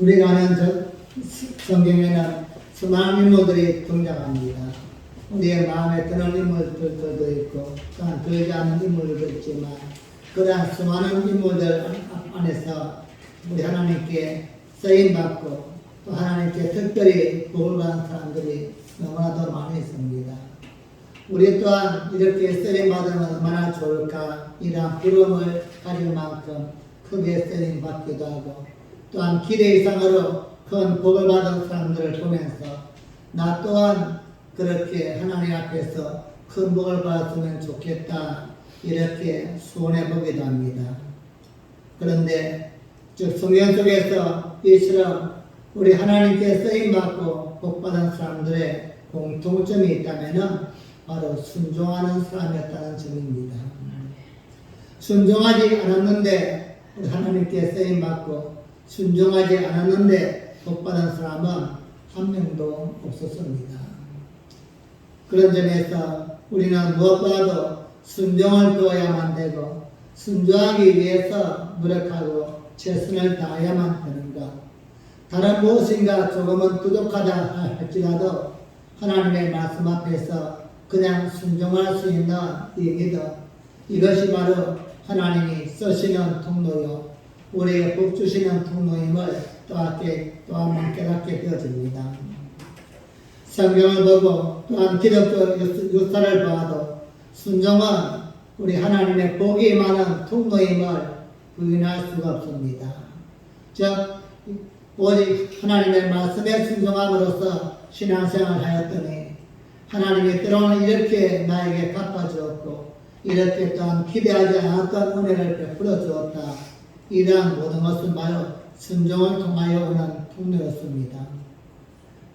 우리가 아는 성경에는 수많은 인물들이 등장합니다. 우리의 마음에 드는 인물들도 있고 또한 들지 않는 인물들도 있지만 그러한 수많은 인물들 안에서 우리 하나님께 쓰임받고 또 하나님께 특별히 복을 받은 사람들이 너무나도 많이 있습니다. 우리 또한 이렇게 쓰임받으면 얼마나 좋을까 이러한 부러움을 가질 만큼 크게 쓰임받기도 하고 또한 기대 이상으로 큰 복을 받은 사람들을 보면서 나 또한 그렇게 하나님 앞에서 큰 복을 받았으면 좋겠다 이렇게 소원해 보기도 합니다. 그런데 즉 성경 속에서 이처럼 우리 하나님께 쓰임받고 복받은 사람들의 공통점이 있다면 바로 순종하는 사람이었다는 점입니다. 순종하지 않았는데 우리 하나님께 쓰임받고 순종하지 않았는데 복받은 사람은 한 명도 없었습니다. 그런 점에서 우리는 무엇보다도 순종을 배워야만 되고 순종하기 위해서 노력하고 최선을 다해야만 되는 것. 다른 무엇인가 조금은 부족하다 할지라도 하나님의 말씀 앞에서 그냥 순종할 수 있는 이 믿음, 이것이 바로 하나님이 쓰시는 통로요 우리에게 복 주시는 통로임을 또한 번 깨닫게 되어집니다. 성경을 보고 또한 기독교 역사를 봐도 순종은 우리 하나님의 복이 많은 통로임을 부인할 수가 없습니다. 즉 오직 하나님의 말씀에 순종함으로써 신앙생활을 하였더니 하나님이 때로는 이렇게 나에게 갚아주었고 이렇게 또한 기대하지 않았던 은혜를 베풀어 주었다. 이러한 모든 것은 바로 순종을 통하여 오는 통로였습니다.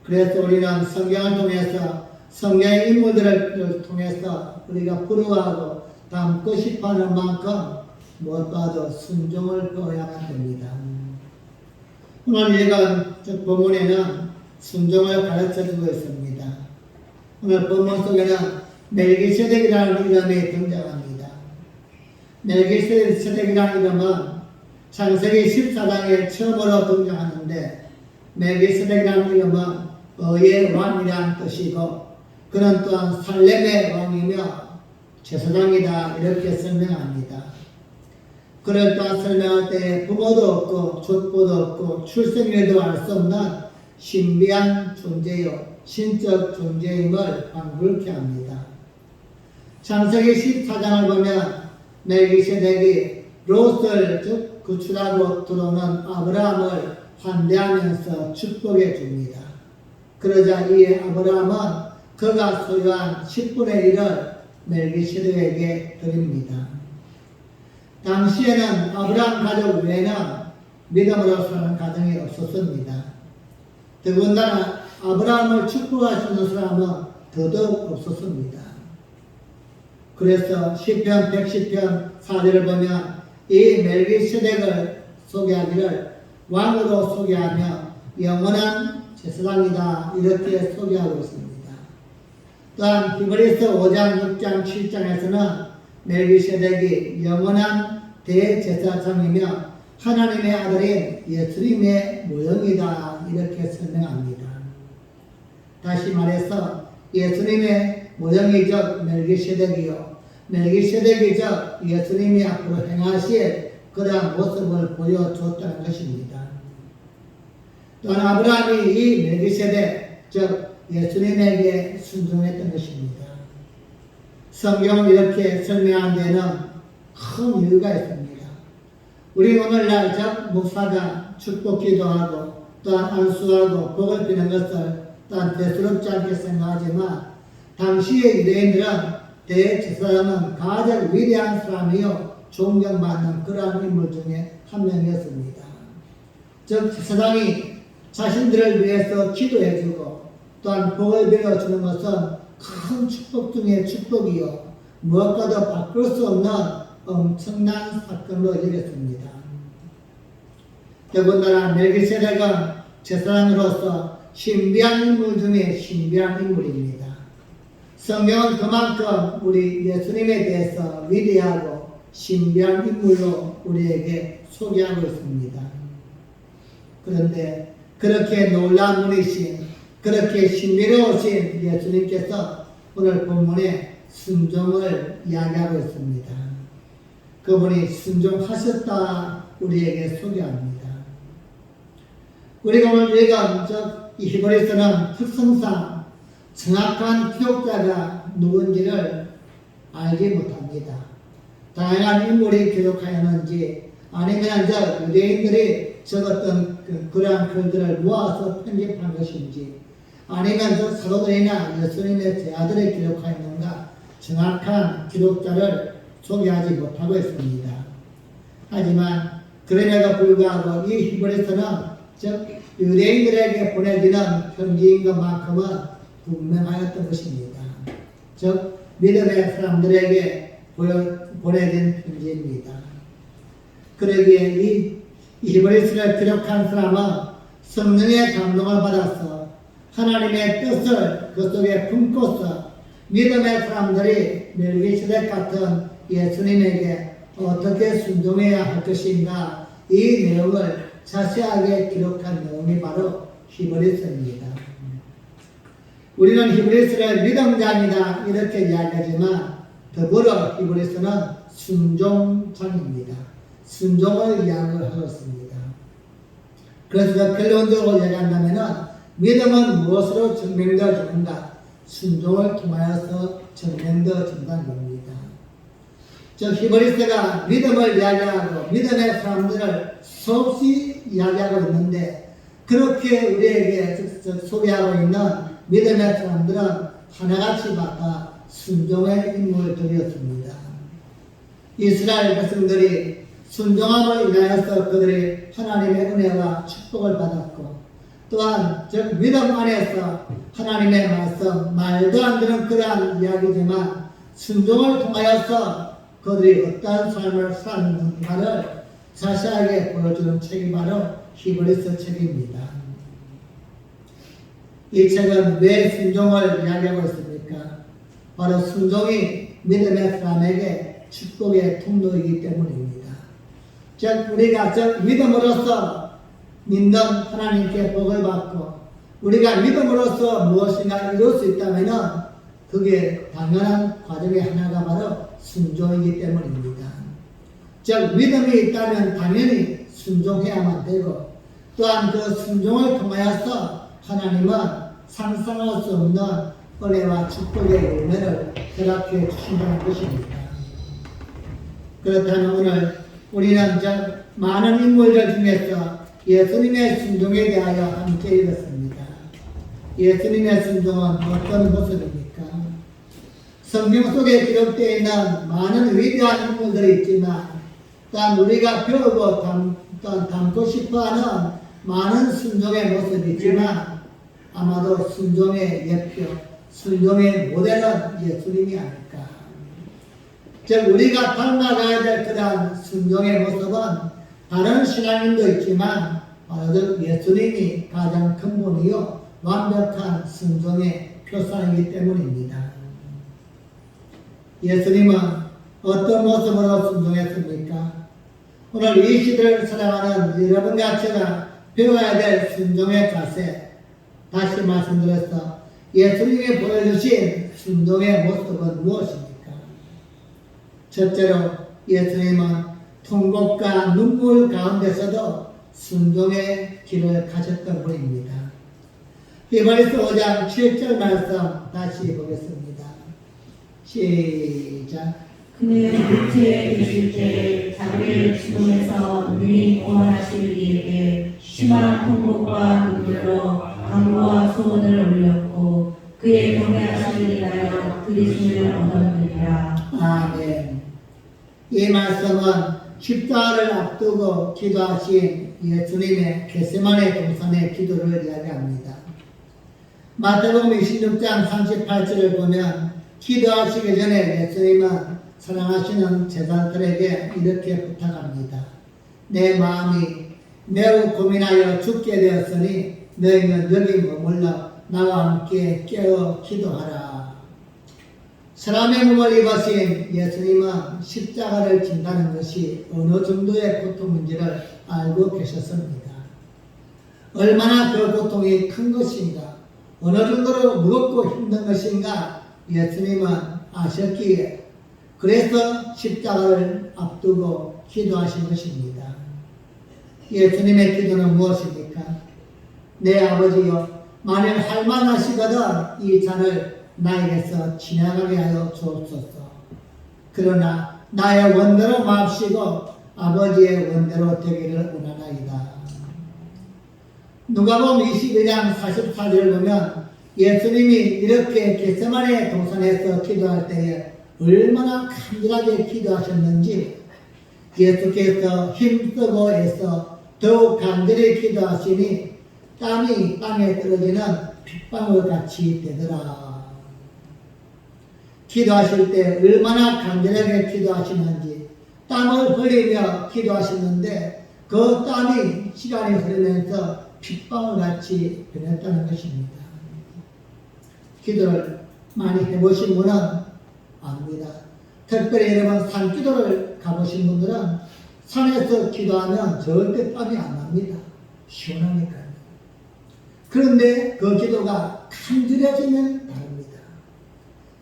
그래서 우리는 성경을 통해서 성경의 인물들을 통해서 우리가 부러워하고 닮고 싶어하는 만큼 무엇보다도 순종을 배워야만 됩니다. 오늘 읽은 본문에는 순종을 가르쳐주고 있습니다. 오늘 본문 속에는 멜기세덱이라는 이름이 등장합니다. 멜기세덱이라는 이름은 창세기 14장에 처음으로 등장하는데 멜기세덱이라는 이름은 의의 왕이라는 뜻이고 그는 또한 살렘의 왕이며 제사장이다 이렇게 설명합니다. 그를 또한 설명할 때 부모도 없고 족보도 없고 출생일도 알 수 없는 신비한 존재요 신적 존재임을 방불케 합니다. 창세기 14장을 보면 멜기세덱이 롯을 즉 구출하고 들어오는 아브라함을 환대하면서 축복해 줍니다. 그러자 이 아브라함은 그가 소유한 10분의 1을 멜기세덱에게 드립니다. 당시에는 아브라함 가족 외에는 믿음으로 사는 가정이 없었습니다. 더군다나 아브라함을 축복하시는 사람은 더더욱 없었습니다. 그래서 시편 110편 4절을 보면 이 멜기세덱을 소개하기를 왕으로 소개하며 영원한 제사장이다 이렇게 소개하고 있습니다. 또한 히브리서 5장, 6장, 7장에서는 멜기세덱이 영원한 대제사장이며 하나님의 아들인 예수님의 모형이다 이렇게 설명합니다. 다시 말해서 예수님의 모형이적 멜기세덱이요 멜기세덱이적 예수님이 앞으로 행하실 그러한 모습을 보여줬다는 것입니다. 또한 아브라함이 이 멜기세덱 즉 예수님에게 순종했던 것입니다. 성경은 이렇게 설명한 데는 큰 이유가 있습니다. 우리 오늘날 즉 목사가 축복 기도하고 또한 안수하고 복을 비는 것을 또한 대수롭지 않게 생각하지만 당시의 유대인들은 대제사장은 가장 위대한 사람이요 존경받는 그러한 인물 중에 한 명이었습니다. 즉 제사장이 자신들을 위해서 기도해주고 또한 복을 빌어주는 것은 큰 축복 중에 축복이요 무엇과도 바꿀 수 없는 엄청난 사건으로 여겼습니다. 더군다나 멜기세덱은 제사장으로서 신비한 인물 중에 신비한 인물입니다. 성경은 그만큼 우리 예수님에 대해서 위대하고 신비한 인물로 우리에게 소개하고 있습니다. 그런데 그렇게 놀라운 분이신, 그렇게 신비로우신 예수님께서 오늘 본문에 순종을 이야기하고 있습니다. 그분이 순종하셨다 우리에게 소개합니다. 우리가 오늘 읽은 이 히브리서는 특성상 정확한 기록자가 누군지를 알지 못합니다. 다양한 인물이 기록하였는지 아니면 유대인들이 적었던 그러한 글들을 모아서 편집한 것인지 아니면 사도들이나 예수님의 제자들이 기록하였는가 정확한 기록자를 소개하지 못하고 있습니다. 하지만 그럼에도 불구하고 이 히브리서는 즉 유대인들에게 보내지는 편지인 것만큼은 분명하였던 것입니다. 즉 믿음의 사람들에게 보내진 편지입니다. 그러기에 이 히브리서를 기록한 사람은 성령의 감동을 받아서 하나님의 뜻을 그 속에 품고서 믿음의 사람들이 멜기세덱 같은 예수님에게 어떻게 순종해야 할 것인가 이 내용을 자세하게 기록한 내용이 바로 히브리서입니다. 우리는 히브리서를 믿음장이다 이렇게 이야기하지만 더불어 히브리서는 순종장입니다. 순종을 이야기하고 있습니다. 그래서 결론적으로 이야기한다면 믿음은 무엇으로 증명되어지는가? 순종을 통하여서 증명되어진다는 겁니다. 즉 히브리서가 믿음을 이야기하고 믿음의 사람들을 수없이 이야기하고 있는데 그렇게 우리에게 소개하고 있는 믿음의 사람들은 하나같이 다 순종의 인물들이었습니다. 이스라엘 백성들이 순종함을 인하여서 그들이 하나님의 은혜와 축복을 받았고 또한 즉 믿음 안에서 하나님의 말씀 말도 안 되는 그러한 이야기지만 순종을 통하여서 그들이 어떠한 삶을 사는가를 자세하게 보여주는 책이 바로 히브리서 책입니다. 이 책은 왜 순종을 이야기하고 있습니까? 바로 순종이 믿음의 사람에게 축복의 통로이기 때문입니다. 즉 우리가 믿음으로써 믿는 하나님께 복을 받고 우리가 믿음으로써 무엇인가 이룰 수 있다면 그게 당연한 과정의 하나가 바로 순종이기 때문입니다. 즉 믿음이 있다면 당연히 순종해야만 되고 또한 그 순종을 통하여서 하나님은 상상할 수 없는 은혜와 축복의 열매를 허락해 주신다는 것입니다. 그렇다면 오늘 우리는 많은 인물들 중에서 예수님의 순종에 대하여 함께 읽었습니다. 예수님의 순종은 어떤 모습입니까? 성경 속에 기록되어 있는 많은 위대한 인물들이 있지만 또한 우리가 배우고 담고 싶어하는 많은 순종의 모습이 있지만 아마도 순종의 예표, 순종의 모델은 예수님이 아닐까. 즉 우리가 닮아가야 될 그런 순종의 모습은 다른 신앙인도 있지만 바로 예수님이 가장 근본이요 완벽한 순종의 표상이기 때문입니다. 예수님은 어떤 모습으로 순종했습니까? 오늘 이 시대를 살아가는 여러분과 제가 배워야 될 순종의 자세, 다시 말씀드려서 예수님이 보여주신 순종의 모습은 무엇입니까? 첫째로 예수님은 통곡과 눈물 가운데서도 순종의 길을 가셨던 분입니다. 히브리서 5장 7절 말씀 다시 보겠습니다. 시작. 그는 육체에 계실 때 자기를 지금에서 능히 구원하실 이에게 심한 통곡과 눈물로 간구와 소원을 올렸고 그의 경외하심을 인하여 들으심을 얻었느니라. 아멘. 이 말씀은 십자가를 앞두고 기도하신 예수님의 겟세마네 동산의 기도를 이야기합니다. 마태복음 26장 38절을 보면 기도하시기 전에 예수님은 사랑하시는 제자들에게 이렇게 부탁합니다. 내 마음이 매우 고민하여 죽게 되었으니 너희는 여기 머물러 나와 함께 깨어 기도하라. 사람의 몸을 입으신 예수님은 십자가를 진다는 것이 어느 정도의 고통인지를 알고 계셨습니다. 얼마나 그 고통이 큰 것인가, 어느 정도로 무겁고 힘든 것인가 예수님은 아셨기에 그래서 십자가를 앞두고 기도하신 것입니다. 예수님의 기도는 무엇입니까? 내 아버지여, 만일 할만하시거든 이 잔을 나에게서 지나가게 하여 주옵소서. 그러나 나의 원대로 마옵시고 아버지의 원대로 되기를 원하나이다. 누가복음 22장 44절을 보면 예수님이 이렇게 겟세마네 동산에서 기도할 때에 얼마나 간절하게 기도하셨는지 예수께서 힘쓰고 애써 더욱 간절히 기도하시니 땀이 땅에 떨어지는 핏방울 같이 되더라. 기도하실 때 얼마나 간절하게 기도하시는지 땀을 흘리며 기도하시는데 그 땀이 시간이 흐르면서 핏방울 같이 변했다는 것입니다. 기도를 많이 해보신 분은 압니다. 특별히 여러분 산기도를 가보신 분들은 산에서 기도하면 절대 땀이 안 납니다. 시원하니까요. 그런데 그 기도가 간절해지면 다릅니다.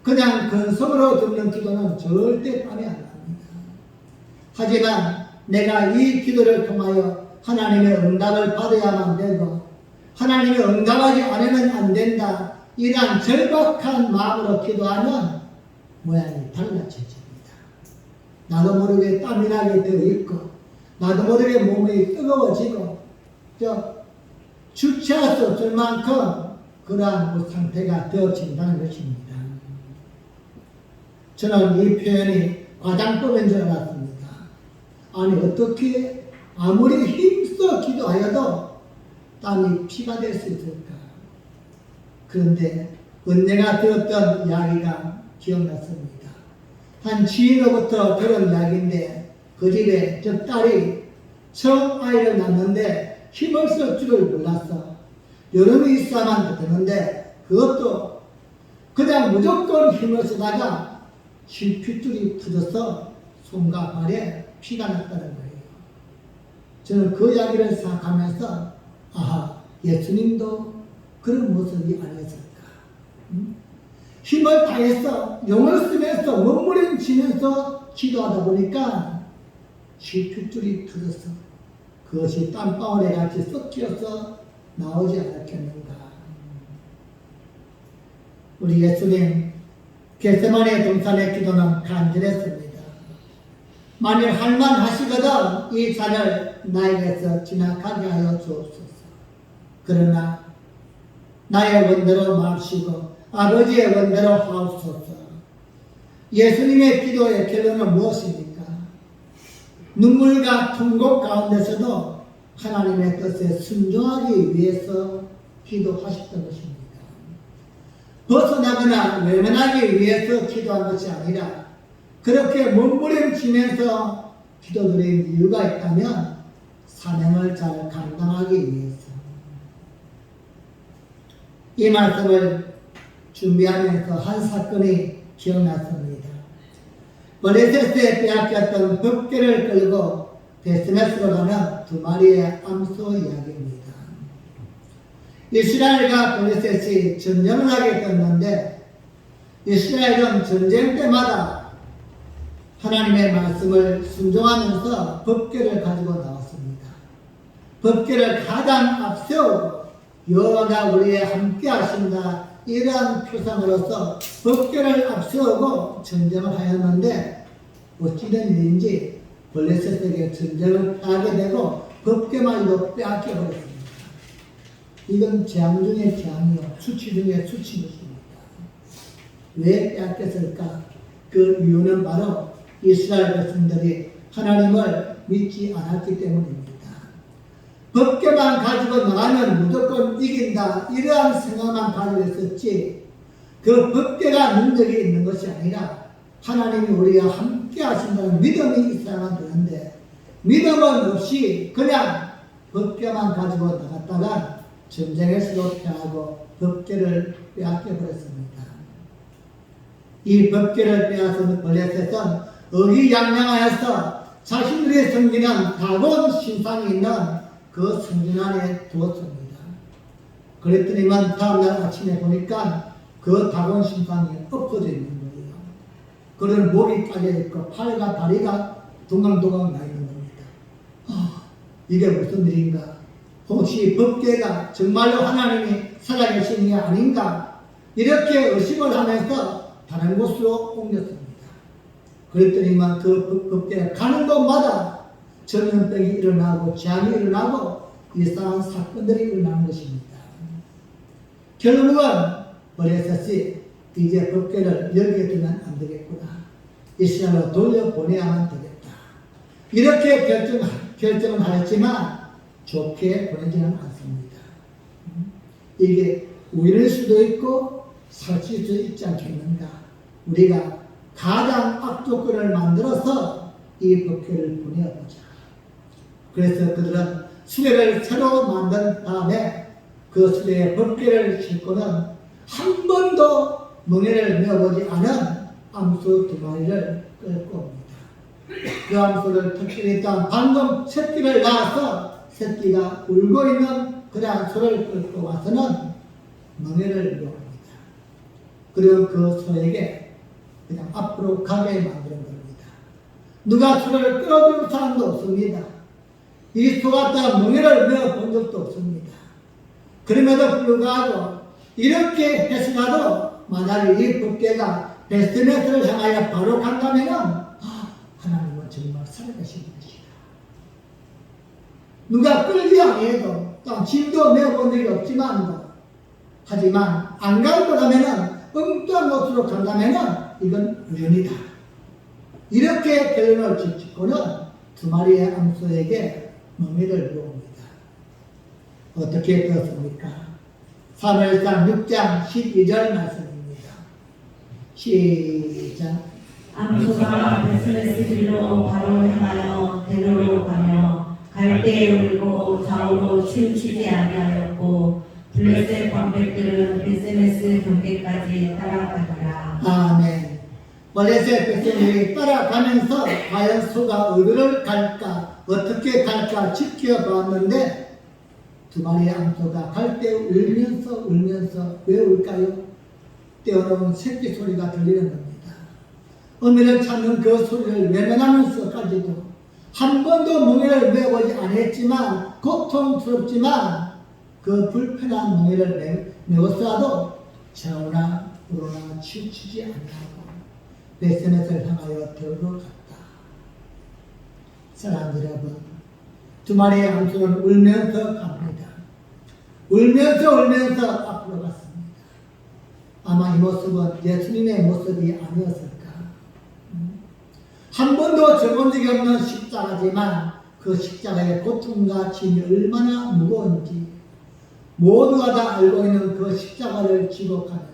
그냥 근성으로 듣는 기도는 절대 땀이 안 납니다. 하지만 내가 이 기도를 통하여 하나님의 응답을 받아야만 되고 하나님의 응답하지 않으면 안 된다, 이러한 절박한 마음으로 기도하면 모양이 달라져집니다. 나도 모르게 땀이 나게 되어 있고 나도 모르게 몸이 뜨거워지고 주체할 수 없을 만큼 그러한 상태가 되어진다는 것입니다. 저는 이 표현이 과장법인 줄 알았습니다. 아니 어떻게 아무리 힘써 기도하여도 땀이 피가 될 수 있을까? 그런데 언젠가 들었던 이야기가 기억났습니다. 한 지인으로부터 들은 이야기인데 그 집에 저 딸이 처음 아이를 낳는데 힘을 쓸 줄을 몰랐어. 여름이 있어야만 되는데 그것도 그냥 무조건 힘을 쓰다가 실핏줄이 터져서 손과 발에 피가 났다는 거예요. 저는 그 이야기를 생각하면서 아하, 예수님도 그런 모습이 아니었을까. 힘을 다해서 용을 쓰면서 몸부림치면서 기도하다 보니까 실핏줄이 터져서 그것이 땀방울에 같이 섞여서 나오지 않았겠는가. 우리 예수님 겟세마네 동산의 기도는 간절했습니다. 만일 할만하시거든 이 잔을 나에게서 지나가게 하여 주옵소서. 그러나 나의 원대로 마시고 아버지의 원대로 하옵소서. 예수님의 기도의 결론은 무엇입니까? 눈물과 통곡 가운데서도 하나님의 뜻에 순종하기 위해서 기도하셨던 것입니다. 벗어나거나 외면하기 위해서 기도한 것이 아니라 그렇게 몸부림치면서 기도드린 이유가 있다면 사명을 잘 감당하기 위해서. 이 말씀을 준비하면서 한 사건이 기억났습니다. 블레셋에 빼앗겼던 법궤를 끌고 베스메스로 가는 두 마리의 암소 이야기입니다. 이스라엘과 블레셋이 전쟁을 하게 됐는데 이스라엘은 전쟁 때마다 하나님의 말씀을 순종하면서 법궤를 가지고 나왔습니다. 법궤를 가장 앞세우고 여호와가 우리에 함께 하신다, 이러한 표상으로서 법궤를 앞세우고 전쟁을 하였는데 어찌된 일인지 블레셋에게 전쟁을 하게 되고 법궤마저도 빼앗겨 버렸습니다. 이건 재앙 중에 재앙이요, 수치 중에 수치인 것입니다. 왜 빼앗겼을까? 그 이유는 바로 이스라엘 백성들이 하나님을 믿지 않았기 때문입니다. 법궤만 가지고 나가면 무조건 이긴다, 이러한 생각만 가지고 있었지 그 법궤가 능력이 있는 것이 아니라 하나님이 우리와 함께 하신다는 믿음이 있어야만 되는데 믿음은 없이 그냥 법궤만 가지고 나갔다가 전쟁에서도 패하고 법궤를 빼앗겨 버렸습니다. 이 법궤를 빼앗은 블레셋은 의기양양하여서 자신들이 섬기는 다곤 신상이 있는 그 성전 안에 두었습니다. 그랬더니만 다음날 아침에 보니까 그 다곤 심상이 엎어져 있는 거예요. 그런 목이 깔려있고 팔과 다리가 동강동강 나 있는 겁니다. 이게 무슨 일인가? 혹시 법계가 정말로 하나님이 살아계신 게 아닌가? 이렇게 의심을 하면서 다른 곳으로 옮겼습니다. 그랬더니만 그 법계가 가는 곳마다 전염병이 일어나고 재앙이 일어나고 이상한 사건들이 일어나는 것입니다. 결국은 버레셋이 이제 법계를 여기에 두면 안 되겠구나. 이스라엘로 돌려보내야만 되겠다. 이렇게 결정을 하였지만 좋게 보내지는 않습니다. 이게 우연일 수도 있고 사실 수도 있지 않겠는가. 우리가 가장 악조건을 만들어서 이 법계를 보내어보자. 그래서 그들은 수레를 새로 만든 다음에 그 수레에 법계를 싣고는 한 번도 멍에를 메어보지 않은 암소 2마리를 끌고 옵니다. 그 암소를 특별히 일단 방금 새끼를 낳아서 새끼가 울고 있는 그러한 소를 끌고 와서는 멍에를 메옵니다. 그리고 그 소에게 그냥 앞으로 가게 만드는 겁니다. 누가 소를 끌어주는 사람도 없습니다. 이 소 갖다가 멍에를 메어 본 적도 없습니다. 그럼에도 불구하고 이렇게 했으나도 만약에 이 법계가 베스메스를 향하여 바로 간다면은 하나님은 정말 살아계신 것이다. 누가 끌지 아니해도 또 짐도 메어본 적이 없지만 하지만 안 갈 거라면은 엉뚱한 곳으로 간다면은 이건 우연이다. 이렇게 결론을 짓고는 2마리의 암소에게 멍에를 놓습니다. 어떻게 되었습니까? 사무엘상 6장 12절 말씀입니다. 시작. 암소가 베스메스 길로 바로 향하여 대로로 가며 갈대에 울고 좌우로 치우치지 아니하였고 블레셋 방백들은 베스메스 경계까지 따라가더라. 아멘. 블레셋 백성들이 따라가면서 과연 소가 어디를 갈까 어떻게 갈까 지켜봤는데 2마리의 암소가 갈 때 울면서 왜 울까요? 떼어놓은 새끼 소리가 들리는 겁니다. 어미를 찾는 그 소리를 외면하면서까지도 한 번도 멍에를 메어보지 않았지만 고통스럽지만 그 불편한 멍에를 메웠어도 좌우나 우로나 치우치지 아니하고 베스메스를 향하여 들어갔다. 사랑하는 여러분, 2마리의 암소는 울면서 갑니다. 울면서 앞으로 갔습니다. 아마 이 모습은 예수님의 모습이 아니었을까. 한 번도 접은 적이 없는 십자가지만 그 십자가의 고통과 짐이 얼마나 무거운지 모두가 다 알고 있는 그 십자가를 지고 가면서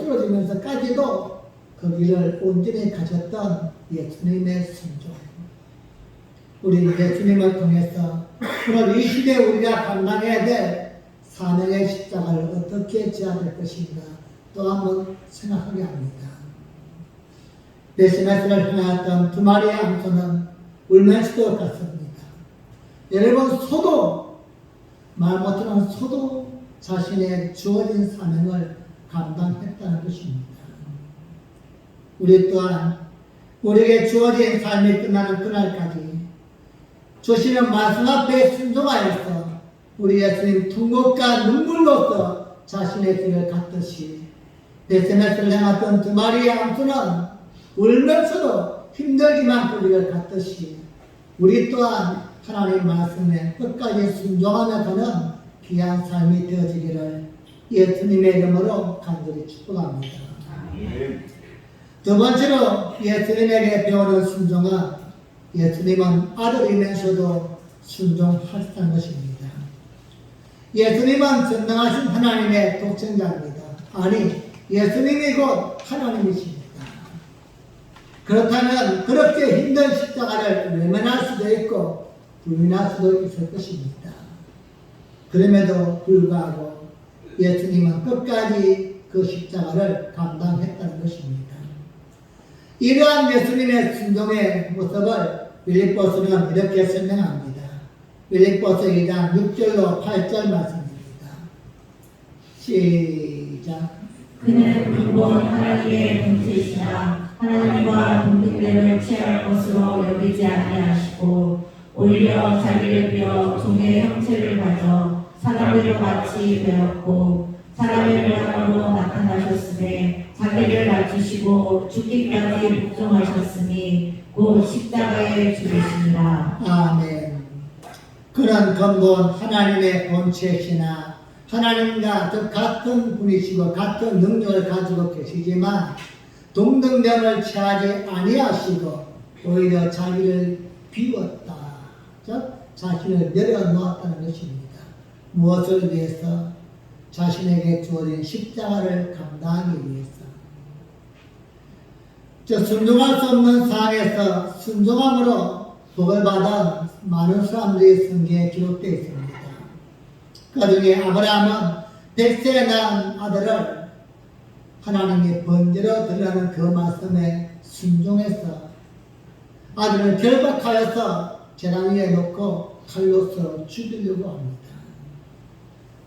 쓰러지면서까지도 그 길을 온전히 가셨던 예수님의 순종. 우리 예수님을 통해서 오늘 이 시대에 우리가 감당해야 될 사명의 십자가를 어떻게 져야 될 것인가 또 한번 생각하게 합니다. 베스메스를 향하였던 2마리의 암소는 울면서도 갔습니다. 여러분, 소도 말 못하는 소도 자신의 주어진 사명을 감당했다는 것입니다. 우리 또한 우리에게 주어진 삶이 끝나는 그날까지 주시는 말씀 앞에 순종하여서 우리 예수님 통곡과 눈물로서 자신의 길을 갔듯이 베스메스를 향했던 2마리의 암소는 울면서도 힘들지만 그 길을 갔듯이 우리 또한 하나님 말씀에 끝까지 순종하며 가는 귀한 삶이 되어지기를 예수님의 이름으로 간절히 축복합니다. 두 번째로 예수님에게 배우는 순종은 예수님은 아들이면서도 순종하셨다는 것입니다. 예수님은 전능하신 하나님의 독생자입니다. 아니, 예수님이 곧 하나님이십니다. 그렇다면 그렇게 힘든 십자가를 외면할 수도 있고 부인할 수도 있을 것입니다. 그럼에도 불구하고 예수님은 끝까지 그 십자가를 감당했다는 것입니다. 이러한 예수님의 순종의 모습을 빌립보서는 이렇게 설명합니다. 빌립보서 2장 6절로 8절 말씀입니다. 시작. 그는 근본 하나님의 본체시라 하나님과 동등됨을 취할 것으로 여기지 아니하시고 오히려 자기를 비어 종의 형체를 가져 사람들과 같이 되었고 사람의 모양으로 나타나셨으되 자기를 낮추시고 죽기까지 복종하셨으니 곧 십자가에 죽으시니라. 아멘. 그런 근본 하나님의 본체시나 하나님과 같은 분이시고 같은 능력을 가지고 계시지만 동등됨을 취하지 아니하시고 오히려 자기를 비웠다. 즉 자신을 내려놓았다는 것입니다. 무엇을 위해서? 자신에게 주어진 십자가를 감당하기 위해서. 순종할 수 없는 상황에서 순종함으로 복을 받은 많은 사람들이 성경에 기록되어 있습니다. 그 중에 아브라함은 100세에 낳은 아들을 하나님이 번제로 드리라는 그 말씀에 순종해서 아들을 결박하여서 제단 위에 놓고 칼로서 죽이려고 합니다.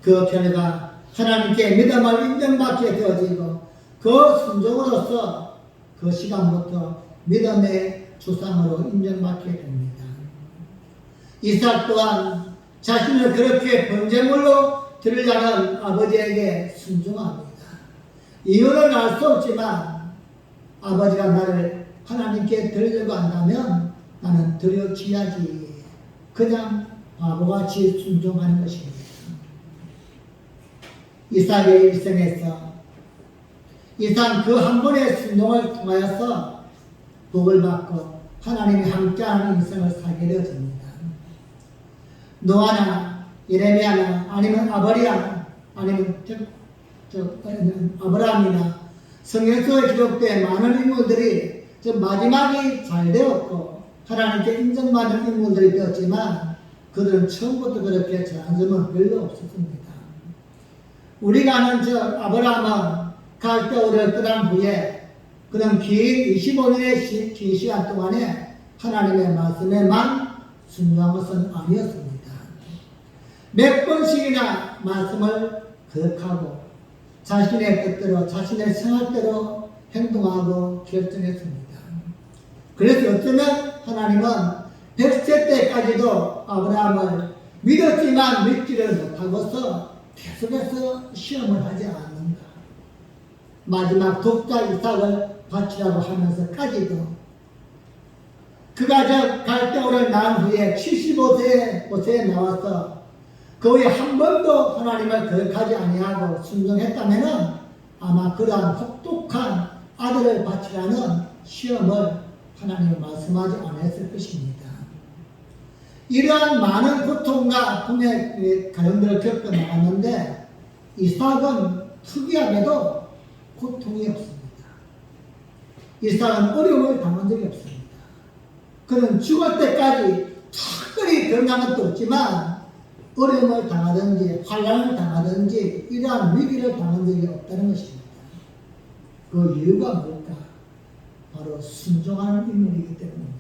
그 결과 하나님께 믿음을 인정받게 되어지고 그 순종으로서 그 시간부터 믿음의 조상으로 인정받게 됩니다. 이삭 또한 자신을 그렇게 번제물로 드리려는 아버지에게 순종합니다. 이유는 알 수 없지만 아버지가 나를 하나님께 드리려고 한다면 나는 드려줘야지. 그냥 바보같이 순종하는 것입니다. 이삭의 일생에서 이삭 그 한 번의 순종을 통하여서 복을 받고 하나님이 함께하는 인생을 살게 되어집니다. 노아나 예레미야나 아니면 아버리야 아니면 아브라함이나 성경 속에 기록된 많은 인물들이 마지막이 잘 되었고 하나님께 인정받는 인물들이 되었지만 그들은 처음부터 그렇게 잘한 점은 별로 없었습니다. 우리가 아는 아브라함은 갈대오를 떠난 후에 그런 긴 25년의 긴 시간 동안에 하나님의 말씀에만 순종한 것은 아니었습니다. 몇 번씩이나 말씀을 거역하고 자신의 뜻대로 자신의 생활대로 행동하고 결정했습니다. 그래서 어쩌면 하나님은 100세 때까지도 아브라함을 믿었지만 믿지를 못하고서 계속해서 시험을 하지 않는가. 마지막 독자 이삭을 바치라고 하면서까지도 그가 갈대오를 낳은 후에 75세에 나와서 그 후에 한 번도 하나님을 거역하지 아니하고 순종했다면 아마 그러한 혹독한 아들을 바치라는 시험을 하나님이 말씀하지 않았을 것입니다. 이러한 많은 고통과 분의 가정들을 겪어 나갔는데 이삭은 특이하게도 고통이 없습니다. 이삭은 어려움을 당한 적이 없습니다. 그는 죽을 때까지 특별히 변한 것도 없지만 어려움을 당하든지 환난을 당하든지 이러한 위기를 당한 적이 없다는 것입니다. 그 이유가 뭘까? 바로 순종하는 인물이기 때문입니다.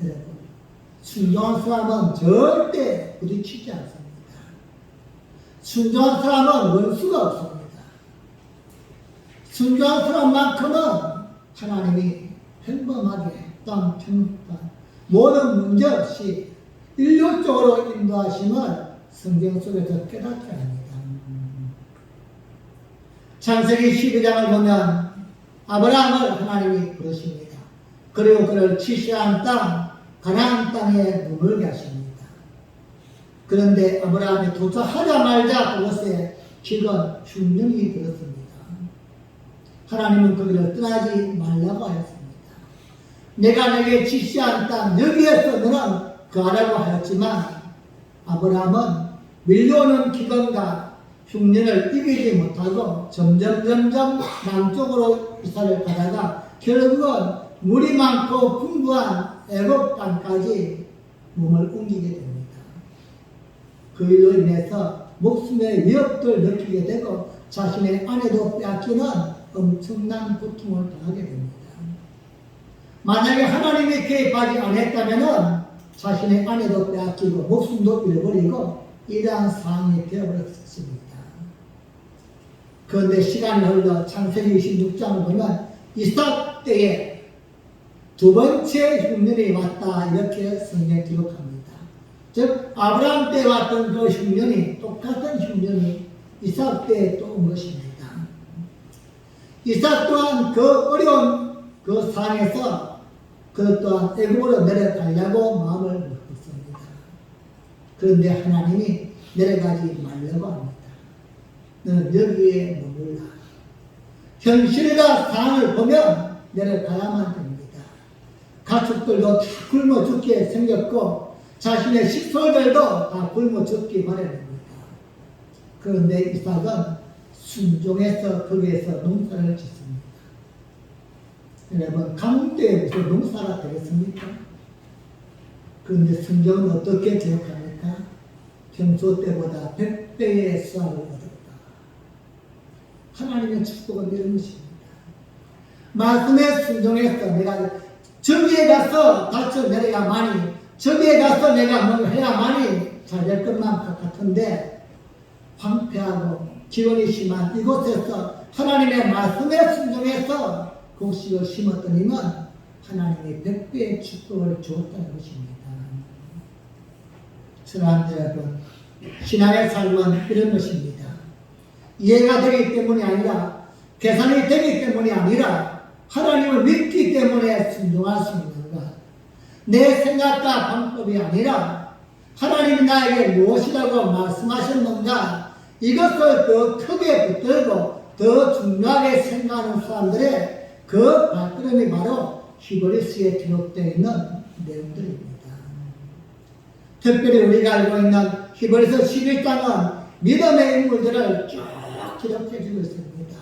여러분, 순종한 사람은 절대 부딪히지 않습니다. 순종한 사람은 원수가 없습니다. 순종한 사람만큼은 하나님이 평범하게 모든 문제 없이 일률적으로 인도하심을 성경 속에서 깨닫게 합니다. 창세기 12장을 보면 아브라함을 하나님이 부르십니다. 그리고 그를 지시한 땅 가나안 땅에 머물게 하십니다. 그런데 아브라함이 도착하자마자 그것에 기근 흉년이 들었습니다. 하나님은 그들을 떠나지 말라고 하였습니다. 내가 내게 지시한 땅 여기에서 너는 거하라고 하였지만 아브라함은 밀려오는 기근과 흉년을 이기지 못하고 점점 남쪽으로 이사를 가다가 결국은 물이 많고 풍부한 애굽 땅까지 몸을 옮기게 됩니다. 그 일로 인해서 목숨의 위협을 느끼게 되고 자신의 아내도 빼앗기는 엄청난 고통을 당하게 됩니다. 만약에 하나님이 개입하지 않았다면 자신의 아내도 빼앗기고 목숨도 잃어버리고 이러한 상황이 되어버렸습니다. 그런데 시간이 흘러 창세기 26장을 보면 이삭 때에 두 번째 흉년이 왔다 이렇게 성경 기록합니다. 즉 아브라함 때 왔던 그 흉년이 똑같은 흉년이 이삭 때에 또 온 것입니다. 이삭 또한 그 어려운 그 상황에서 그 또한 애굽으로 내려가려고 마음을 먹었습니다. 그런데 하나님이 내려가지 말라고 합니다. 너는 여기에 머물라. 현실과 상황을 보면 내려가야만 됩니다. 가축들도 다 굶어 죽게 생겼고 자신의 식솔들도 다 굶어 죽기 마련입니다. 그런데 이삭은 순종해서 거기에서 농사를 짓습니다. 여러분 가뭄때에 무슨 농사가 되겠습니까? 그런데 성경은 어떻게 기록합니까? 평소 때보다 100배의 수확을 얻었다. 하나님의 축복은 이런 것입니다. 말씀에 순종해서 내가 저기에 가서 다쳐 내려야만이, 저기에 가서 내가 뭘 해야만이 잘 될 것만 같은데 황폐하고 기온이 심한 이곳에서 하나님의 말씀에 순종해서 곡식을 심었더니만 하나님이 100배의 축복을 주었다는 것입니다. 사랑하는 여러분, 신앙의 삶은 이런 것입니다. 이해가 되기 때문이 아니라 계산이 되기 때문이 아니라 하나님을 믿기 때문에 순종할 수 있는 것. 내 생각과 방법이 아니라 하나님이 나에게 무엇이라고 말씀하셨는가 이것을 더 크게 붙들고 더 중요하게 생각하는 사람들의 그 발걸음이 바로 히브리서에 기록되어 있는 내용들입니다. 특별히 우리가 알고 있는 히브리서 11장은 믿음의 인물들을 쭉 기록해주고 있습니다.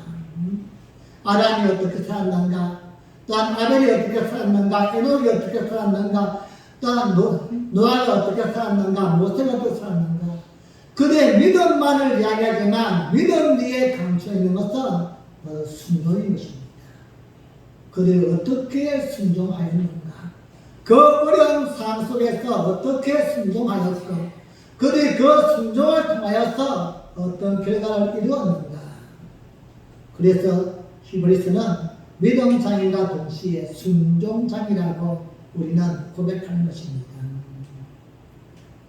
아담이 어떻게 살았는가, 또한 아벨이 어떻게 살았는가, 에녹이 어떻게 살았는가, 또한 노아가 어떻게 살았는가, 모세가 어떻게 살았는가. 그들의 믿음만을 이야기하지만 믿음 뒤에 감춰 있는 것은 순종인 것입니다. 그들이 어떻게 순종하였는가, 그 어려운 상황 속에서 어떻게 순종하였고 그들이 그 순종을 통하여서 어떤 결과를 이루었는가. 그래서 히브리서는 믿음장인과 동시에 순종장이라고 우리는 고백하는 것입니다.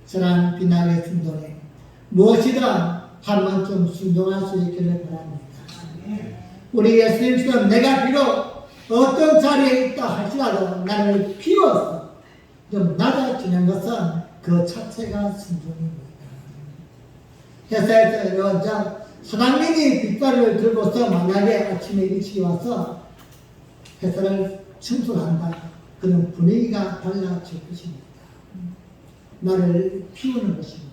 사랑하는 빛나게 순종에 무엇이든 한 번쯤 순종할 수 있기를 바랍니다. 우리 예수님처럼 내가 비록 어떤 자리에 있다 할지라도 나를 비워서 좀 낮아지는 것은 그 자체가 순종입니다. 회사에서 사장님이 빗자루를 들고서 만약에 아침에 일찍 와서 회사를 청소한다. 그런 분위기가 달라질 것입니다. 나를 비우는 것입니다.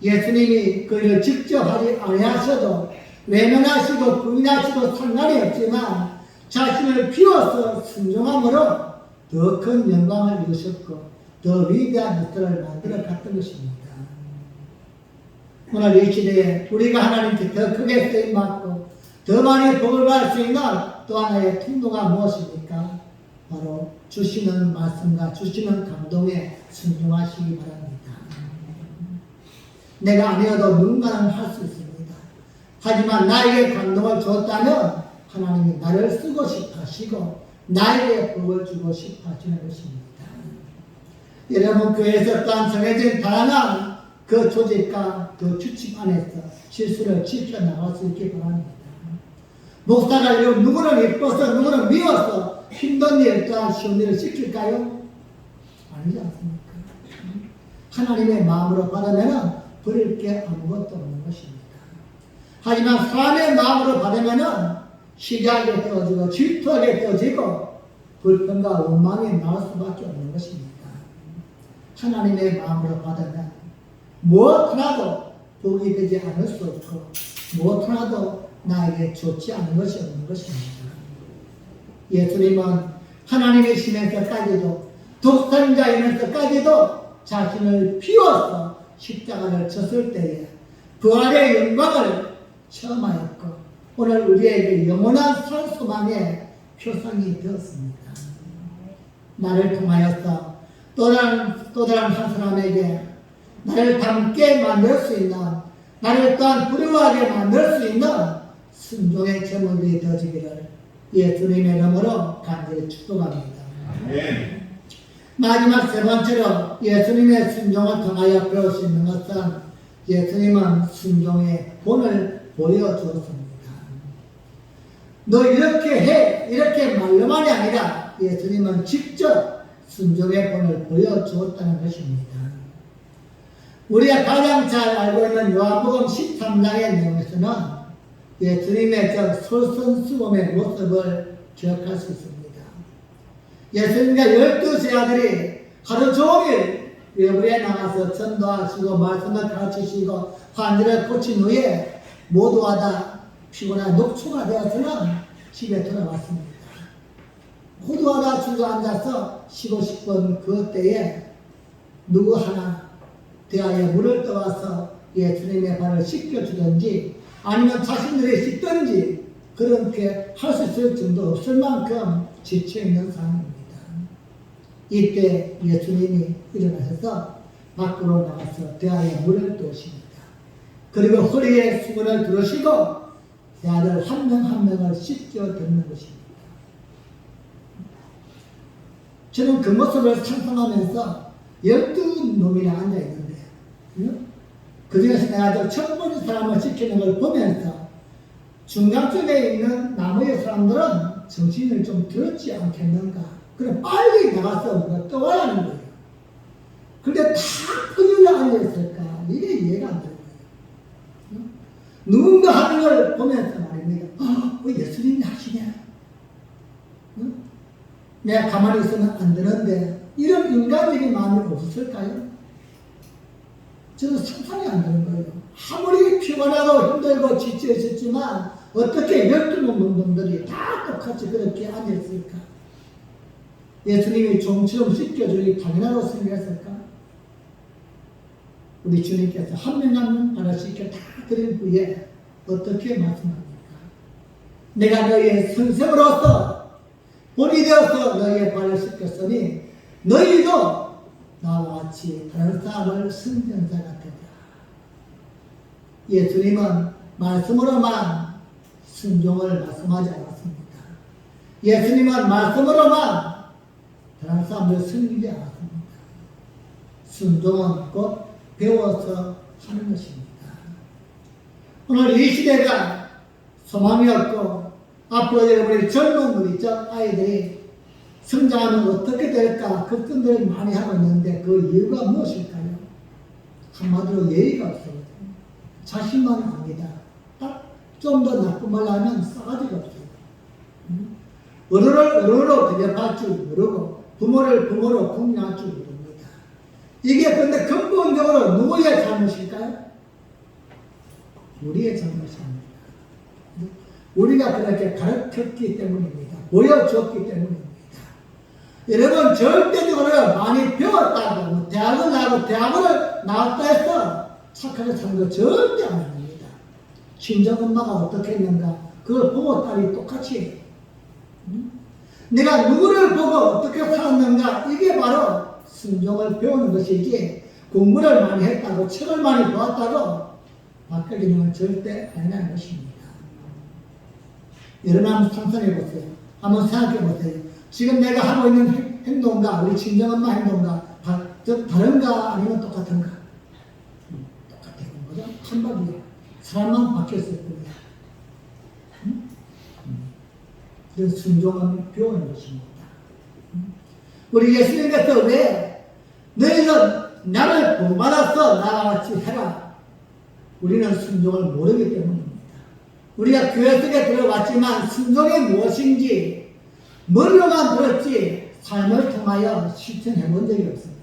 예수님이 그를 직접 하지 아니하셔도 외면하시고 부인하시고 상관이 없지만 자신을 비워서 순종함으로 더 큰 영광을 이루셨고 더 위대한 것들을 만들어 갔던 것입니다. 오늘 이 시대에 우리가 하나님께 더 크게 쓰임받고 더 많이 복을 받을 수 있는 또 하나의 통로가 무엇입니까? 바로 주시는 말씀과 주시는 감동에 순종하시기 바랍니다. 내가 아니어도 누군가는 할 수 있습니다. 하지만 나에게 감동을 줬다면 하나님이 나를 쓰고 싶어 하시고 나에게 복을 주고 싶어 하시는 것입니다. 여러분 교회에서 또한 정해진 다양한 그 조직과 그 규칙 안에서 실수를 지켜나갈 수 있기 바랍니다. 목사가 이런 누구는 예뻐서 누구는 미워서 힘든 일 또한 쉬운 일을 시킬까요? 아니지 않습니까? 하나님의 마음으로 받으면 버릴 게 아무것도 없는 것입니다. 하지만 사람의 마음으로 받으면 시기하게 되어지고 질투하게 되어지고 불평과 원망이 나올 수밖에 없는 것입니다. 하나님의 마음으로 받으면 무엇 하나도 복이 되지 않을 수 없고 무엇 하나도 나에게 좋지 않은 것이 없는 것입니다. 예수님은 하나님이시면서까지도 독생자이면서까지도 자신을 비워서 십자가를 졌을 때에 부활의 영광을 체험하였고 오늘 우리에게 영원한 산소망의 표상이 되었습니다. 나를 통하여서 또 다른 한 사람에게 나를 닮게 만들 수 있는, 나를 또한 부러워하게 만들 수 있는 순종의 제물들이 되어지기를 예수님의 이름으로 간절히 축복합니다. 마지막 세 번째로 예수님의 순종을 통하여 배울 수 있는 것은 예수님은 순종의 본을 보여주었습니다. 너 이렇게 해, 이렇게 말로만이 아니라 예수님은 직접 순종의 본을 보여주었다는 것입니다. 우리가 가장 잘 알고 있는 요한복음 13장의 내용에서는 예수님의 저 솔선수범의 모습을 기억할 수 있습니다. 예수님과 12 제자들이 하루 종일 외부에 나가서 전도하시고 말씀을 가르치시고 환자를 고친 후에 모두가 다 피곤한 녹초가 되어서는 집에 돌아왔습니다. 모두가 다 주저앉아서 쉬고 싶은 그때에 누구 하나 대하여 물을 떠와서 예수님의 발을 씻겨주든지 아니면 자신들이 씻든지 그렇게 할 수 있을 정도 없을 만큼 지쳐있는 상황입니다. 이때 예수님이 일어나셔서 밖으로 나가서 대하여 물을 떠오십니다. 그리고 허리에 수건을 두르시고 대아들 한 명 한 명을 씻겨드리는 것입니다. 저는 그 모습을 상상하면서 12놈이나 앉아있는데 그 중에서 내가 첫 번째 사람을 씻기는 걸 보면서 중간쪽에 있는 나머지 사람들은 정신을 좀 들었지 않겠는가. 그럼 빨리 나가서 뭔가 떠와야 하는 거예요. 근데 다 그녀가 앉아있을까? 이게 이해가 안 되는 거예요. 누군가 하는 걸 보면서 말입니다. 예수님이 하시냐? 내가 가만히 있으면 안 되는데 이런 인간적인 마음이 없을까요? 저는 상상이 안 되는 거예요. 아무리 피곤하고 힘들고 지쳐 있었지만 어떻게 12놈들이 다 똑같이 그렇게 앉아있을까? 예수님이 좀처럼 씻겨주기 당연하다고 생각했을까? 우리 주님께서 한 명 한 명 발을 씻겨 다 드린 후에 어떻게 말씀합니까? 내가 너희의 선생으로서 본이 되어서 너희의 발을 씻겼으니 너희도 나와 같이 다른 사람을 승전자가 되라. 예수님은 말씀으로만 순종을 말씀하지 않았습니다. 예수님은 말씀으로만 다른 사람을 섬기지 않았습니다. 순종은 곧 배워서 하는 것입니다. 오늘 이 시대가 소망이 없고 앞으로 우리 젊은 우리 아이들이 성장하면 어떻게 될까 걱정들을 많이 하고 있는데 그 이유가 무엇일까요? 한마디로 예의가 없어요. 자신만 압니다. 딱 좀 더 나쁜 말로 하면 싸가지가 없어요. 어른을 어른으로 대접할 줄 모르고 부모를 부모로 공경할 줄 모릅니다. 이게 근데 근본적으로 누구의 잘못일까요? 우리의 잘못입니다. 우리가 그렇게 가르쳤기 때문입니다. 보여줬기 때문입니다. 여러분 절대적으로 많이 배웠다고 대학을 나고 대학을 나왔다 해서 착하게 사는 거 절대 아닙니다. 친정엄마가 어떻게 했는가 그걸 보고 딸이 똑같이 해요. 내가 누구를 보고 어떻게 살았는가 이게 바로 순종을 배우는 것이지 공부를 많이 했다고 책을 많이 보았다고 바뀌는 건 절대 아니라는 것입니다. 여러분 한번 상상해 보세요. 한번 생각해 보세요. 지금 내가 하고 있는 행동과 우리 친정엄마 행동과 다른가 아니면 똑같은가? 똑같은 거죠. 한방이에요. 사람만 바뀌었을 뿐이야. 그래서 순종은 배우는 것입니다. 우리 예수님께서 왜 너희는 나를 본받아서 나와 같이 해라. 우리는 순종을 모르기 때문입니다. 우리가 교회 속에 들어왔지만 순종이 무엇인지 머리로만 들었지 삶을 통하여 실천해 본 적이 없습니다.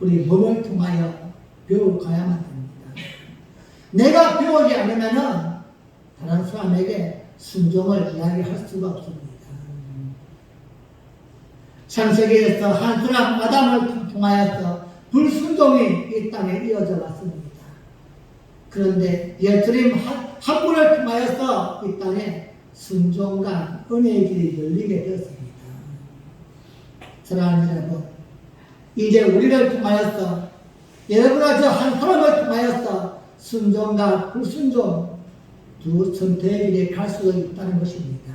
우리 몸을 통하여 배워가야만 됩니다. 내가 배우지 않으면 다른 사람에게 순종을 이야기할 수가 없습니다. 창세기에서 한 사람 아담을 통하여서 불순종이 이 땅에 이어져 왔습니다. 그런데 예수님 한 분을 통하여서 이 땅에 순종과 은혜의 길이 열리게 되었습니다. 사랑하는 여러분, 이제 우리를 통하여서 여러분과 저 한 사람을 통하여서 순종과 불순종 두 선택의 길에 갈 수 있다는 것입니다.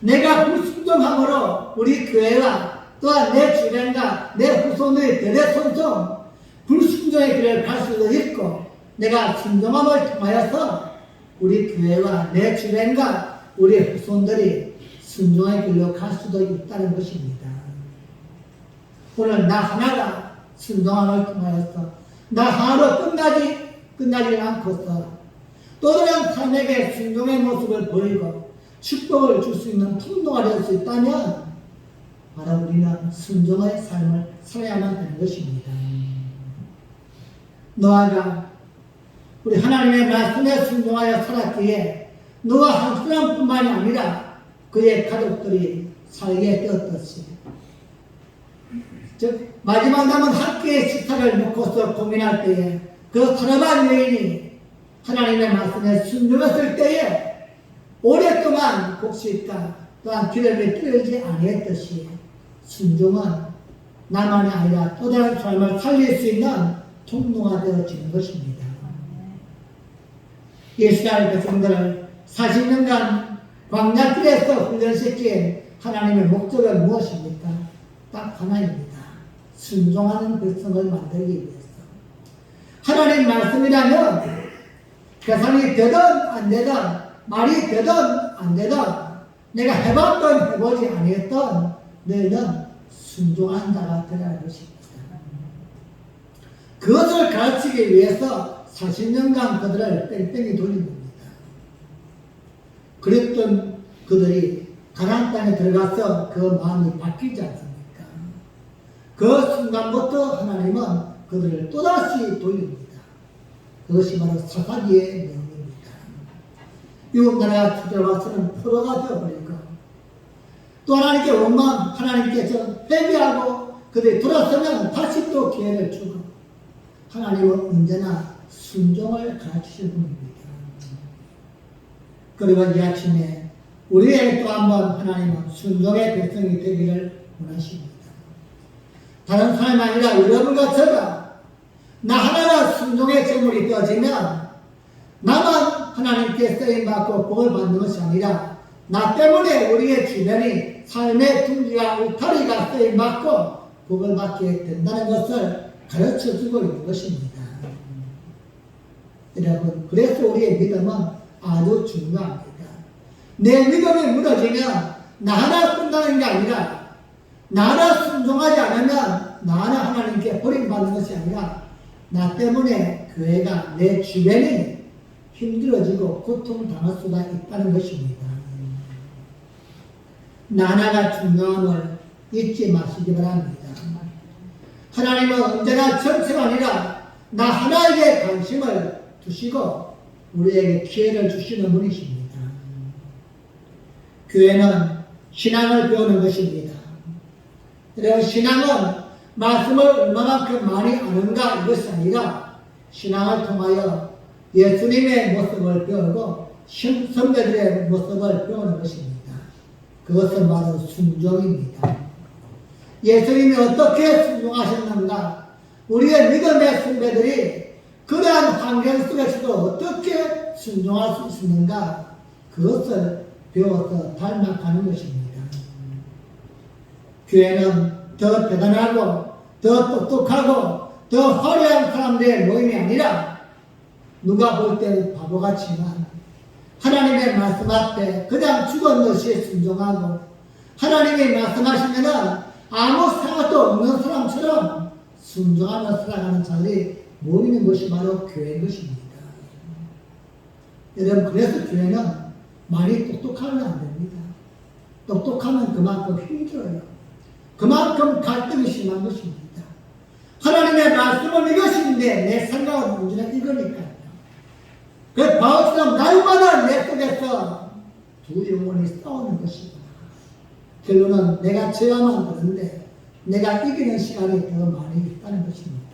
내가 불순종함으로 우리 교회와 또한 내 주변과 내 후손들이 대대손손 불순종의 길을 갈 수도 있고, 내가 순종함을 통하여서 우리 교회와 내 주변과 우리 후손들이 순종의 길로 갈 수도 있다는 것입니다. 오늘 나 하나가 순종함을 통하여서 나 하나로 끝나지 않고서 또 다른 삶에게 순종의 모습을 보이고 축복을 줄 수 있는 통로가 될 수 있다면 바로 우리는 순종의 삶을 살아야만 하는 것입니다. 노아가 우리 하나님의 말씀에 순종하여 살았기에 노아 한 사람뿐만이 아니라 그의 가족들이 살게 되었듯이, 즉 마지막 남은 한 끼의 식사를 놓고서 고민할 때에 그 사람한 여인이 하나님의 말씀에 순종했을 때에 오랫동안 곡식과 또한 기름이 떨어지지 아니했듯이 순종은 나만이 아니라 또 다른 삶을 살릴 수 있는 통로가 되어지는 것입니다. 이스라엘 백성들을 40년간 광야길에서 훈련시킨 하나님의 목적은 무엇입니까? 딱 하나입니다. 순종하는 백성을 만들기 위해서. 하나님 말씀이라면 계산이 되든 안 되든, 말이 되든 안 되든, 내가 해봤든 해보지 아니했든 너희는 순종한 자가 되어야 할 것입니다. 그것을 가르치기 위해서 40년간 그들을 뺑뺑이 돌린 겁니다. 그랬던 그들이 가나안 땅에 들어가서 그 마음이 바뀌지 않습니까? 그 순간부터 하나님은 그들을 또다시 돌립니다. 그것이 바로 사사기의 내용입니다. 이웃 나라가 쳐들어와서는 포로가 되어버리고, 또 하나님께 원망, 하나님께서 회개하고 그들이 돌아서면 다시 또 기회를 주고, 하나님은 언제나 순종을 가르치시는 분입니다. 그리고 이 아침에 우리에게 또 한번 하나님은 순종의 백성이 되기를 원하십니다. 다른 사람이 아니라 여러분과 저가 나 하나가 순종의 제물이 되어지면 나만 하나님께 쓰임받고 복을 받는 것이 아니라 나 때문에 우리의 주변이 삶의 둥지와 울타리가 쓰임받고 복을 받게 된다는 것을 가르쳐주고 있는 것입니다. 여러분, 그래서 우리의 믿음은 아주 중요합니다. 내 믿음이 무너지면 나 하나 끝나는 게 아니라 나 하나 순종하지 않으면 나 하나 하나님께 버림받는 것이 아니라 나 때문에 교회가 내 주변이 힘들어지고 고통당할 수가 있다는 것입니다. 나 하나가 중요함을 잊지 마시기 바랍니다. 하나님은 언제나 전체가 아니라 나 하나에게 관심을 두시고 우리에게 기회를 주시는 분이십니다. 교회는 신앙을 배우는 것입니다. 그래서 신앙은 말씀을 얼마만큼 많이 아는가 이것이 아니라 신앙을 통하여 예수님의 모습을 배우고 선배들의 모습을 배우는 것입니다. 그것은 바로 순종입니다. 예수님이 어떻게 순종하셨는가, 우리의 믿음의 선배들이 그러한 환경 속에서도 어떻게 순종할 수 있는가, 그것을 배워서 닮아가는 것입니다. 교회는 더 대단하고 더 똑똑하고 더 화려한 사람들의 모임이 아니라 누가 볼 때는 바보 같지만 하나님의 말씀 앞에 그냥 죽었듯이 순종하고 하나님이 말씀하시면은 아무 생각도 없는 사람처럼 순종하며 살아가는 자들이 모이는 것이 바로 교회인 것입니다. 여러분, 그래서 교회는 많이 똑똑하면 안 됩니다. 똑똑하면 그만큼 힘들어요. 그만큼 갈등이 심한 것입니다. 하나님의 말씀은 이것인데 내 생각은 문제는 이거니까요. 그 바울처럼 날마다 내 속에서 두 영혼이 싸우는 것이구나. 결론은 내가 져야만 하는데 내가 이기는 시간이 더 많이 있다는 것입니다.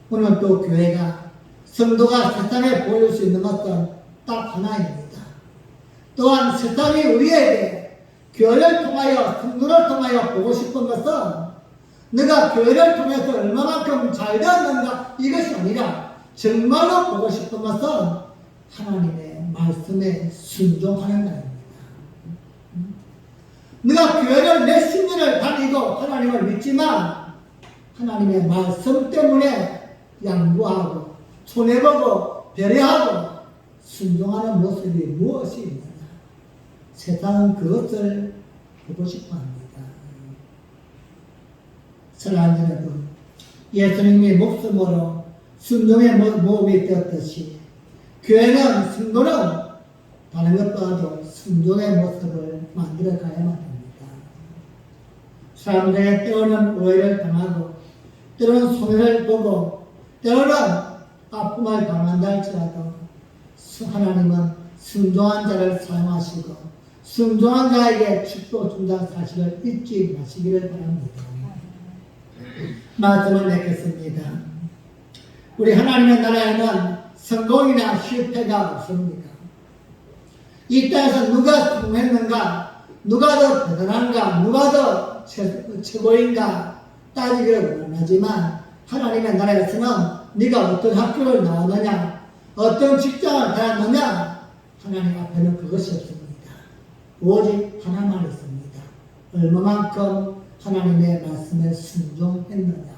오늘 또 교회가 성도가 세상에 보일 수 있는 것은 딱 하나입니다. 또한 세상이 우리에게 교회를 통하여 성도를 통하여 보고 싶은 것은 내가 교회를 통해서 얼마만큼 잘 되었는가 이것이 아니라 정말로 보고 싶은 것은 하나님의 말씀에 순종하는 것입니다. 내가 교회를 몇십 년을 다니고 하나님을 믿지만 하나님의 말씀 때문에 양보하고 손해보고 배려하고 순종하는 모습이 무엇이 있느냐. 세상은 그것을 보고 싶어 합니다. 사랑하는 여러분, 예수님이 목숨으로 순종의 모험이 되었듯이 교회는 성도는 다른 것보다도 순종의 모습을 만들어 가야만 합니다. 사람들의 때로는 오해를 당하고 때로는 손해를 보고 때로는 아픔을 당한다 할지라도 하나님은 순종한 자를 사용하시고 순종한 자에게 축복 준다는 사실을 잊지 마시기를 바랍니다. 말씀을 맺겠습니다. 우리 하나님의 나라에는 성공이나 실패가 없습니다. 이 땅에서 누가 성공했는가, 누가 더 대단한가, 누가 더 최고인가 따지기를 원하지만 하나님의 나라에서는 네가 어떤 학교를 나왔느냐, 어떤 직장을 다녔느냐, 하나님 앞에는 그것이 없습니다. 오직 하나만 있습니다. 얼마만큼 하나님의 말씀에 순종했느냐.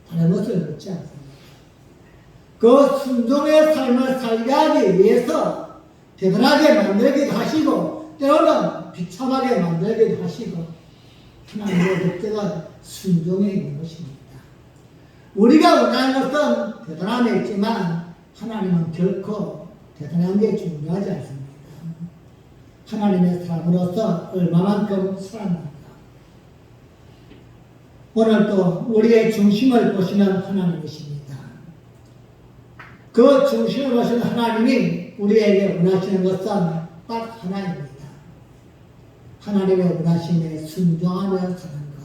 다른 것을 묻지 않습니다. 그 순종의 삶을 살게 하기 위해서 대단하게 만들기도 하시고 때로는 비참하게 만들기도 하시고 하나님의 목적은 순종에 있는 것입니다. 우리가 원하는 것은 대단함에 있지만 하나님은 결코 대단한 게 중요하지 않습니다. 하나님의 사람으로서 얼마만큼 살았는가. 오늘도 우리의 중심을 보시는 하나님이십니다. 그 중심을 보시는 하나님이 우리에게 원하시는 것은 딱 하나입니다. 하나님의 원하심에 순종하며 사는 것.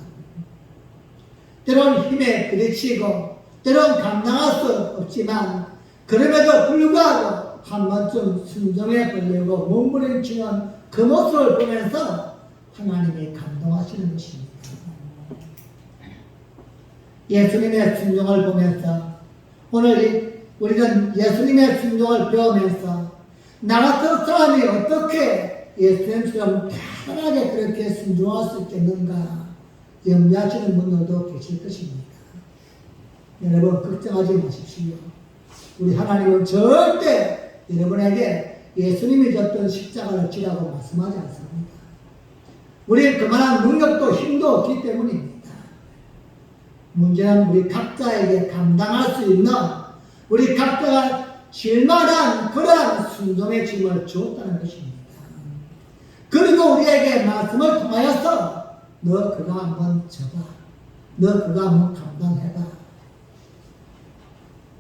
때론 힘에 부딪히고 때론 감당할 수 없지만 그럼에도 불구하고 한 번쯤 순종해 보려고 몸부림치는 그 모습을 보면서 하나님이 감동하시는 것입니다. 예수님의 순종을 보면서 오늘 우리는 예수님의 순종을 배우면서 나 같은 사람이 어떻게 예수님처럼 편하게 그렇게 순종할 수 있겠는가 염려하시는 분들도 계실 것입니다. 여러분 걱정하지 마십시오. 우리 하나님은 절대 여러분에게 예수님이 졌던 십자가를 지라고 말씀하지 않습니다. 우리는 그만한 능력도 힘도 없기 때문입니다. 문제는 우리 각자에게 감당할 수 있는 우리 각자가 질만한 그러한 순종의 짐을 주었다는 것입니다. 그리고 우리에게 말씀을 통하여서 너 그거 한번 져봐. 너 그거 한번 감당해봐.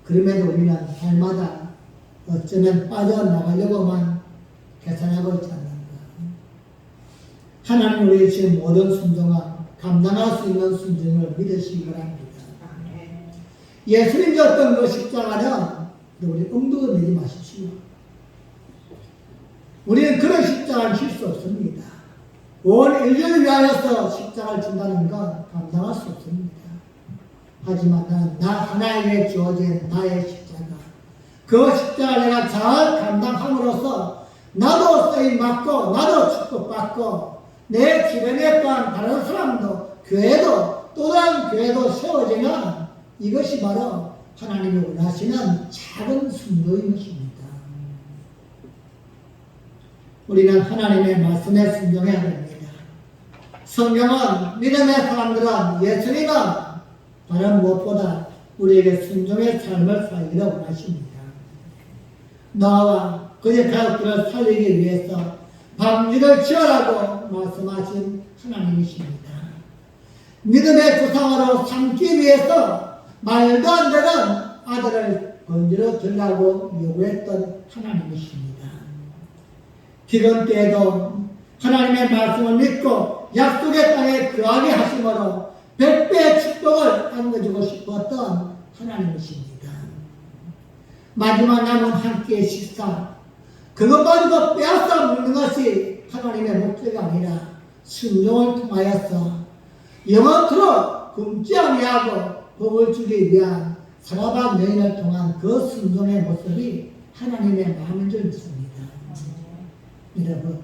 그럼에도 우리는 날마다 어쩌면 빠져나가려고만 계산하고 있지 않는가. 하나님 우리의 지금 모든 순종은 감당할 수 있는 순종을 믿으시기 바랍니다. 예수님 졌던 그 십자가는 우리 엄두도 내지 마십시오. 우리는 그런 십자가를 질 수 없습니다. 온 인류를 위하여서 십자가를 진다는 건 감당할 수 없습니다. 하지만 나는 나 하나에게 주어진 나의 십자가, 그 십자가를 내가 잘 감당함으로써 나도 쓰임받고 나도 축복받고 내 주변에 또한 다른 사람도 교회도 또 다른 교회도 세워지는 이것이 바로 하나님이 원하시는 작은 순종인 것입니다. 우리는 하나님의 말씀에 순종해야 됩니다. 성경은 믿음의 사람들은 예수님은 다른 무엇보다 우리에게 순종의 삶을 살기를 원하십니다. 너와 그의 가족들을 살리기 위해서 밤일을 지어라고 말씀하신 하나님이십니다. 믿음의 조상으로 삼기 위해서 말도 안 되는 아들을 건지러 주려고 요구했던 하나님이십니다. 기근 때에도 하나님의 말씀을 믿고 약속의 땅에 거하게 하심으로 100배의 축복을 안겨주고 싶었던 하나님이십니다. 마지막 남은 한 끼의 식사, 그것마저도 빼앗아 먹는 것이 하나님의 목적이 아니라 순종을 통하여서 영원토록 굶지 아니하고 복을 주기 위한 사라반 여인을 통한 그 순종의 모습이 하나님의 마음인 줄 믿습니다. 여러분,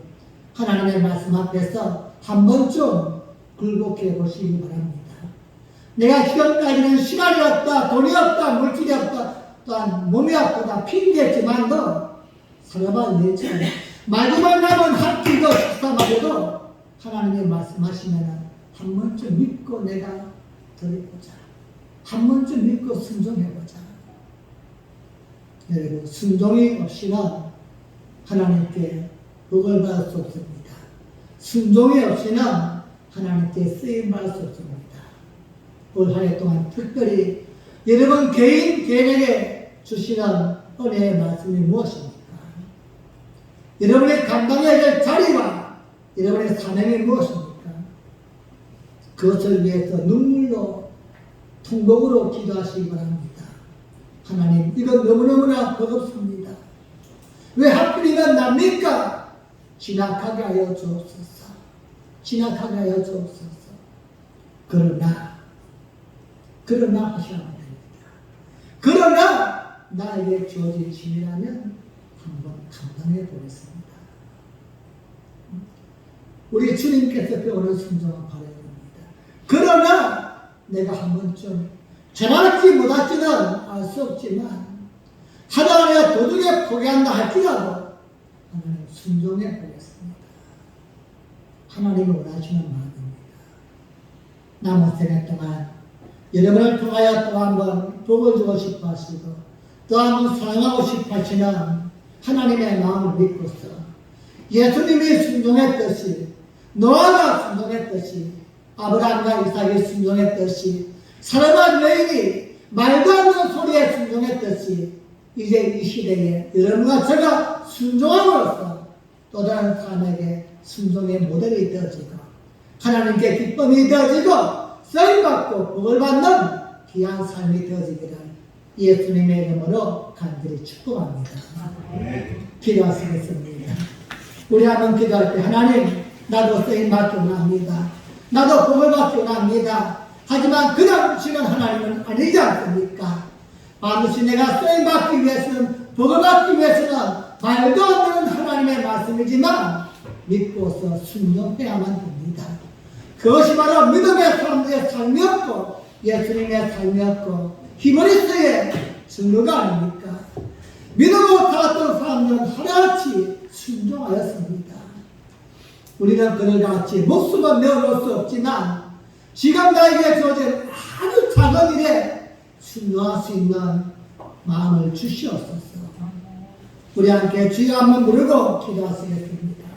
하나님의 말씀 앞에서 한 번쯤 굴복해 보시기 바랍니다. 내가 지금까지는 시간이 없다, 돈이 없다, 물질이 없다, 또한 몸이 아프다 핑계했지만도 사라반 여인처럼 마지막 남은 한 끼도 식사마저도 하나님이 말씀하시면 한 번쯤 믿고 내가 드려보자. 한 번쯤 믿고 순종해보자. 여러분, 순종이 없이는 하나님께 복을 받을 수 없습니다. 순종이 없이는 하나님께 쓰임받을 수 없습니다. 올 한 해 동안 특별히 여러분 개인에게 주시는 은혜의 말씀이 무엇입니까? 여러분의 감당해야 될 자리와 여러분의 사명이 무엇입니까? 그것을 위해서 눈물로 통곡으로 기도하시기 바랍니다. 하나님, 이건 너무너무나 버겁습니다. 왜 하필이면 납니까? 지나가게 하여 주옵소서. 지나가게 하여 주옵소서. 그러나 하셔야 됩니다. 그러나 나에게 주어진 짐이라면 한번 감당해 보겠습니다. 우리 주님께서 배우는 순종을 바라야 됩니다. 그러나 내가 한 번쯤 전할지 못할지는 알 수 없지만 하나님의 도둑에 포기한다 할지라도 하나님 순종해 보겠습니다. 하나님이 원하시는 마음입니다. 남은 생애 동안 여러분을 통하여 또 한번 복을 주고 싶어 하시고 또 한번 사랑하고 싶어 하시는 하나님의 마음을 믿고서 예수님이 순종했듯이 노아가 순종했듯이 아브라함과 이삭이 순종했듯이 사람한 여인이 말도 안 되는 소리에 순종했듯이 이제 이 시대에 여러분과 제가 순종함으로써 또 다른 사람에게 순종의 모델이 되어지고 하나님께 기쁨이 되어지고 쓰임받고 복을 받는 귀한 삶이 되어지기를 예수님의 이름으로 간절히 축복합니다. 기도하시겠습니다. 우리 한번 기도할 때 하나님, 나도 쓰임받기 원합니다. 나도 복을 받기 원합니다. 하지만 그냥 주시는 하나님은 아니지 않습니까? 반드시 내가 쓰임받기 위해서는, 복을 받기 위해서는 말도 안 되는 하나님의 말씀이지만 믿고서 순종해야만 됩니다. 그것이 바로 믿음의 사람들의 삶이었고 예수님의 삶이었고 히브리서의 증거가 아닙니까? 믿음으로 살았던 사람들은 하나같이 순종하였습니다. 우리는 그들 같이 목숨을 내어놓을 수 없지만 지금 나에게 주어진 아주 작은 일에 순종할 수 있는 마음을 주시옵소서. 우리 함께 주여 한번 부르고 기도하시겠습니다.